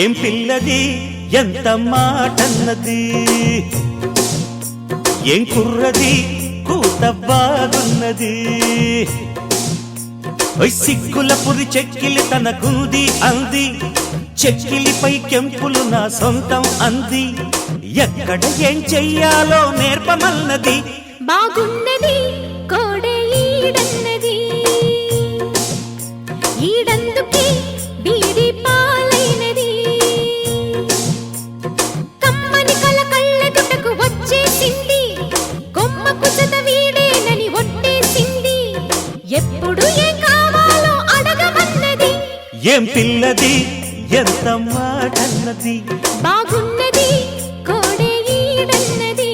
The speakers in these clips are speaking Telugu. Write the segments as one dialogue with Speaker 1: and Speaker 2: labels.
Speaker 1: ఏం పిల్లది ఎంత మాటన్నది, ఏం కుర్రది కూత బాగున్నది. సిక్కుల పురి చెక్కిలి తనకుంది అంది, చెక్కిలిపై కెంపులు నా సొంతం అంది. ఎక్కడ ఏం చెయ్యాలో నేర్పమన్నది.
Speaker 2: బాగున్నది కోడే ఈడన్నది, ఈడందుకే బీడి పాలైనది. కమ్మని కల కళ్ళెదుటకు వచ్చేసింది, కొమ్మకు చద వీడేనని ఒట్టేసింది. ఎప్పుడు ఏం కావాలో అడగమన్నది.
Speaker 1: ఏం పిల్లది ఎంత మాటన్నది.
Speaker 2: బాగున్నది కోడే ఈడన్నది.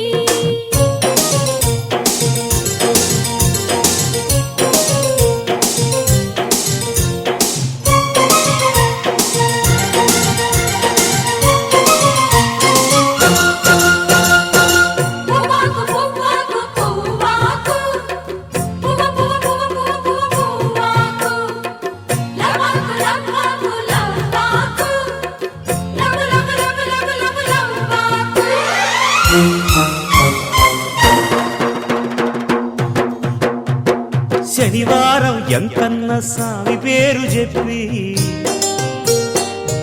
Speaker 1: శనివారం ఎంకన్న స్వామి పేరు చెప్పి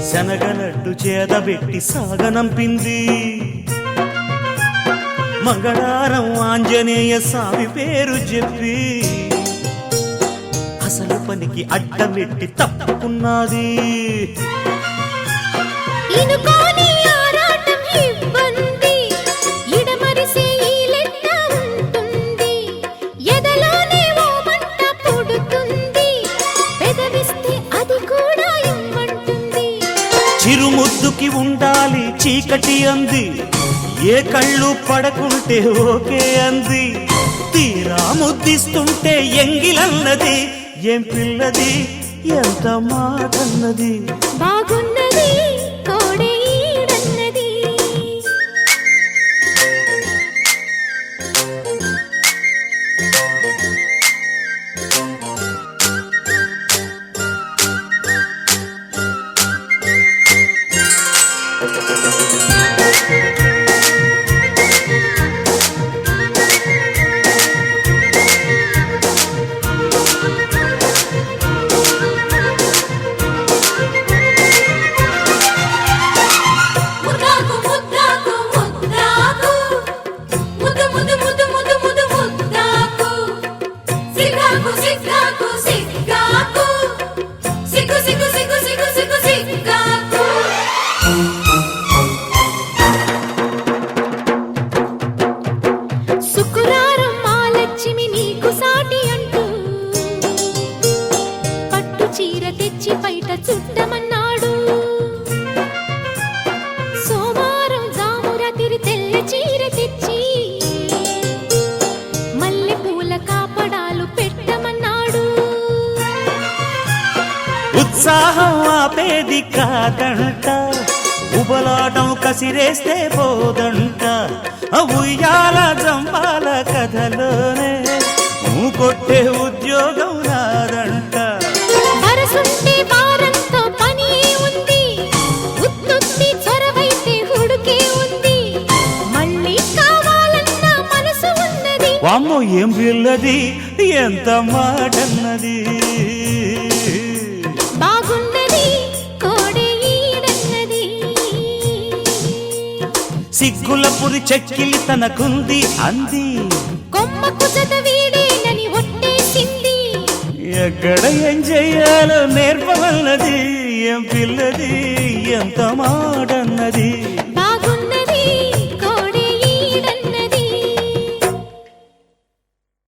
Speaker 1: శనగలడ్డు చేదబెట్టి సాగనంపింది. మంగళవారం ఆంజనేయ స్వామి పేరు చెప్పి అసలు పనికి అడ్డమెట్టి తప్పుకున్నది. చిరుముద్దుకి ఉండాలి చీకటి అంది, ఏ కళ్ళు పడకుంటే ఓకే అంది. తీరా ముద్దిస్తుంటే ఎంగిలన్నది. ఏం పిల్లది ఎంత మాటన్నది.
Speaker 2: బాగున్నది కోడే ఈడన్నది. శుక్రవారం మాలక్ష్మి నీకు సాటి అంటూ పట్టు చీర తెచ్చి బయట చుట్టమన్నాడు. సోమవారం జామురాతిరి తెల్ల చీర తెచ్చి మల్లె పూల కాపడాలు పెట్టమన్నాడు.
Speaker 1: ఉత్సాహం ఆపేది కాదంట, ఉబలాటం కసిరేస్తే పోదంట. ఉయ్యాల జంపాల కథలోనే కొట్టే ఉద్యోగం రాదంట.
Speaker 2: వరసుంటే వారంతో పని ఉంది, ఉత్తుత్తి చొరవైతే హుడుకే ఉంది. మళ్ళీ కావాలన్న మనసు ఉన్నది.
Speaker 1: వామ్మో ఏం పిల్లది ఎంత మాటన్నది.
Speaker 2: బాగున్నది కోడే ఈడన్నది.
Speaker 1: సిగ్గుల పురి చెక్కిలి తనకుంది అంది,
Speaker 2: కొమ్మకు చద వీడేనని ఒట్టేసింది.
Speaker 1: ఎక్కడ ఏం చెయ్యాలో నేర్పమన్నది. ఏం పిల్లది ఎంత మాటన్నది.
Speaker 2: బాగున్నది